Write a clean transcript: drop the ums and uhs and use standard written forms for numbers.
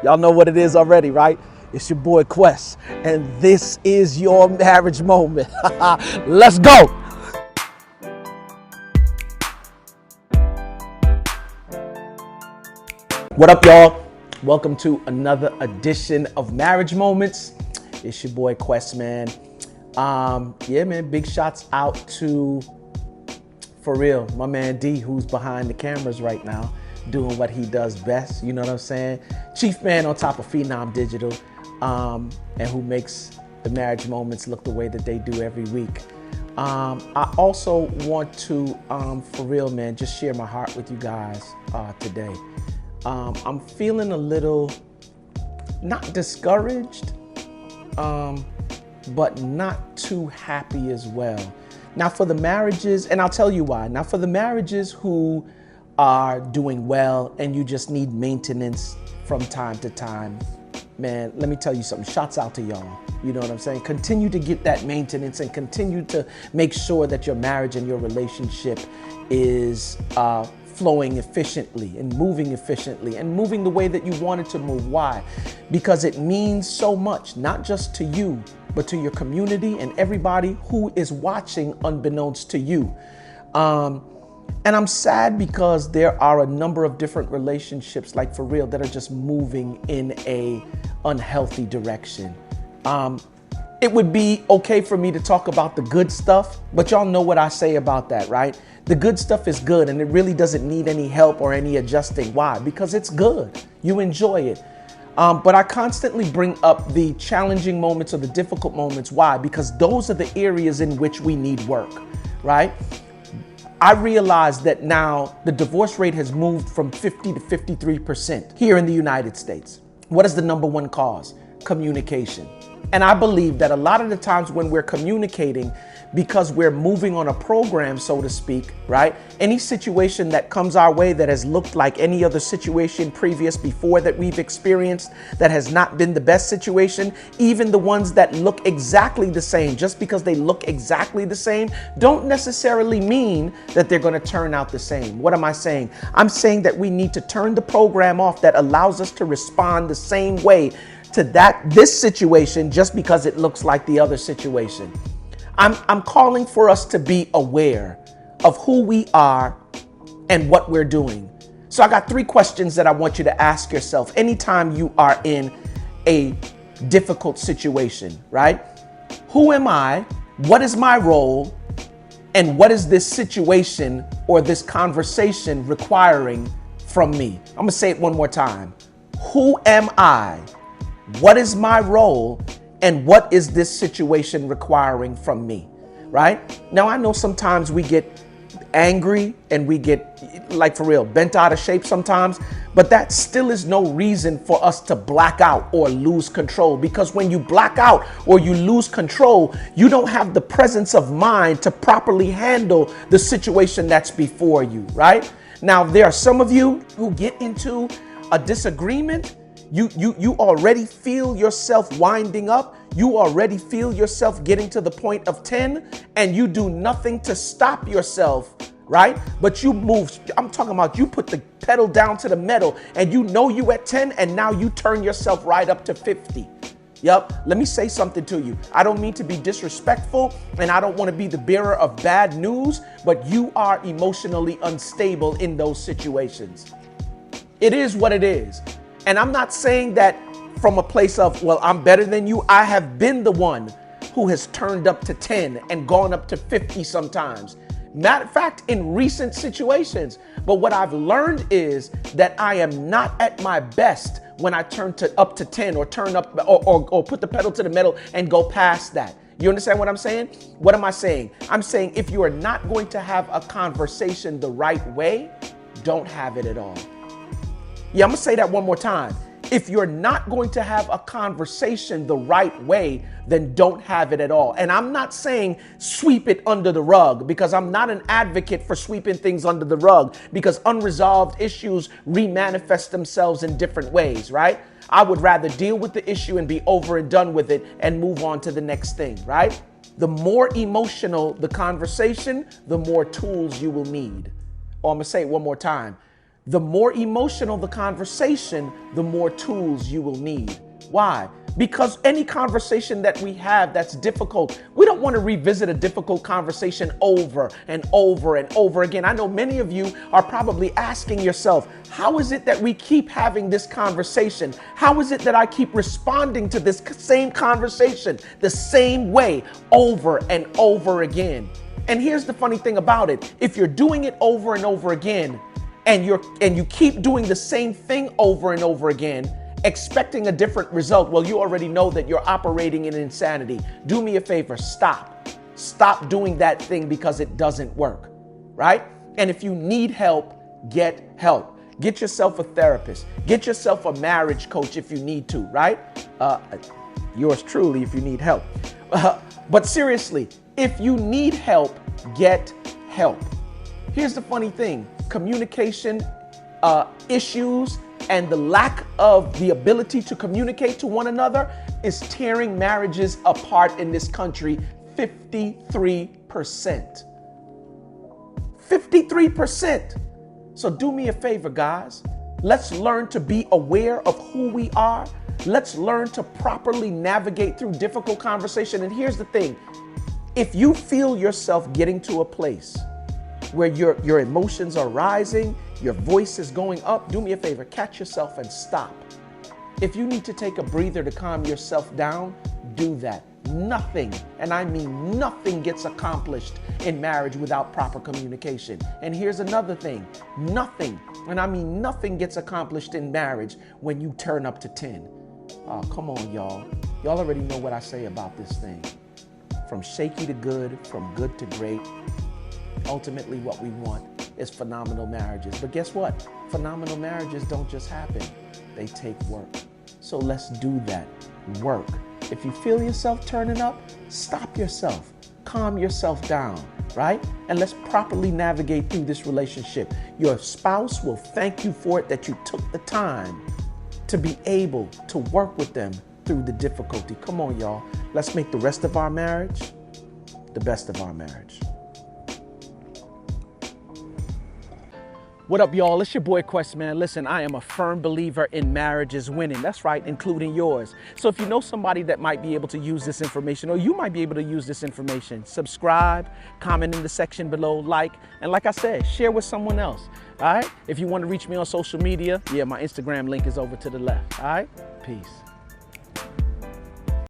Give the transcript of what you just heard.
Y'all know what it is already, right? It's your boy Quest, and this is your marriage moment. Let's go. What up, y'all? Welcome to another edition of Marriage Momentz. It's your boy Quest, man. Yeah, man, big shots out to, for real, my man D, who's behind the cameras right now, doing what he does best. You know what I'm saying? Chief man on top of Phenom Digital, and who makes the Marriage Momentz look the way that they do every week. I also want to, for real, man, just share my heart with you guys today. I'm feeling a little, not discouraged, but not too happy as well. Now for the marriages, and I'll tell you why. Now for the marriages who are doing well and you just need maintenance from time to time, man, let me tell you something. Shots out to y'all. You know what I'm saying? Continue to get that maintenance and continue to make sure that your marriage and your relationship is flowing efficiently and moving the way that you want it to move. Why? Because it means so much, not just to you, but to your community and everybody who is watching unbeknownst to you. And I'm sad because there are a number of different relationships, like for real, that are just moving in a unhealthy direction. It would be okay for me to talk about the good stuff, but y'all know what I say about that, right? The good stuff is good and it really doesn't need any help or any adjusting. Why? Because it's good. You enjoy it. But I constantly bring up the challenging moments or the difficult moments. Why? Because those are the areas in which we need work, right? I realize that now the divorce rate has moved from 50 to 53% here in the United States. What is the number one cause? Communication. And I believe that a lot of the times when we're communicating, because we're moving on a program, so to speak, right? Any situation that comes our way that has looked like any other situation previous before that we've experienced that has not been the best situation, even the ones that look exactly the same, just because they look exactly the same, don't necessarily mean that they're going to turn out the same. What am I saying? I'm saying that we need to turn the program off that allows us to respond the same way to this situation just because it looks like the other situation. I'm calling for us to be aware of who we are and what we're doing. So I got 3 questions that I want you to ask yourself anytime you are in a difficult situation, right? Who am I? What is my role? And what is this situation or this conversation requiring from me? I'm gonna say it one more time. Who am I? What is my role? And what is this situation requiring from me, right? Now, I know sometimes we get angry and we get, like for real, bent out of shape sometimes, but that still is no reason for us to black out or lose control. Because when you black out or you lose control, you don't have the presence of mind to properly handle the situation that's before you, right? Now, there are some of you who get into a disagreement. You already feel yourself winding up. You already feel yourself getting to the point of 10 and you do nothing to stop yourself, right? But you move. I'm talking about you put the pedal down to the metal and you know you at 10 and now you turn yourself right up to 50. Yep. Let me say something to you. I don't mean to be disrespectful and I don't want to be the bearer of bad news, but you are emotionally unstable in those situations. It is what it is. And I'm not saying that from a place of, well, I'm better than you. I have been the one who has turned up to 10 and gone up to 50 sometimes. Matter of fact, in recent situations. But what I've learned is that I am not at my best when I turn up to 10 or turn up or put the pedal to the metal and go past that. You understand what I'm saying? What am I saying? I'm saying if you are not going to have a conversation the right way, don't have it at all. Yeah, I'm gonna say that one more time. If you're not going to have a conversation the right way, then don't have it at all. And I'm not saying sweep it under the rug, because I'm not an advocate for sweeping things under the rug, because unresolved issues remanifest themselves in different ways, right? I would rather deal with the issue and be over and done with it and move on to the next thing, right? The more emotional the conversation, the more tools you will need. Or I'm gonna say it one more time. The more emotional the conversation, the more tools you will need. Why? Because any conversation that we have that's difficult, we don't want to revisit a difficult conversation over and over and over again. I know many of you are probably asking yourself, how is it that we keep having this conversation? How is it that I keep responding to this same conversation the same way over and over again? And here's the funny thing about it. If you're doing it over and over again, and you keep doing the same thing over and over again, expecting a different result, well, you already know that you're operating in insanity. Do me a favor, stop. Stop doing that thing because it doesn't work, right? And if you need help, get help. Get yourself a therapist. Get yourself a marriage coach if you need to, right? Yours truly if you need help. But seriously, if you need help, get help. Here's the funny thing. Communication issues and the lack of the ability to communicate to one another is tearing marriages apart in this country. 53%. 53%. So do me a favor, guys. Let's learn to be aware of who we are. Let's learn to properly navigate through difficult conversation. And here's the thing. If you feel yourself getting to a place where your emotions are rising, your voice is going up, do me a favor, catch yourself and stop. If you need to take a breather to calm yourself down, do that. Nothing, and I mean nothing, gets accomplished in marriage without proper communication. And here's another thing. Nothing, and I mean nothing, gets accomplished in marriage when you turn up to 10. Oh, come on, y'all. Y'all already know what I say about this thing. From shaky to good, from good to great. Ultimately, what we want is phenomenal marriages. But guess what? Phenomenal marriages don't just happen. They take work. So let's do that work. If you feel yourself turning up, stop yourself. Calm yourself down, right? And let's properly navigate through this relationship. Your spouse will thank you for it, that you took the time to be able to work with them through the difficulty. Come on, y'all. Let's make the rest of our marriage the best of our marriage. What up, y'all? It's your boy Quest, man. Listen, I am a firm believer in marriages winning. That's right, including yours. So if you know somebody that might be able to use this information, or you might be able to use this information, subscribe, comment in the section below, like, and like I said, share with someone else. All right? If you want to reach me on social media, my Instagram link is over to the left. All right? Peace.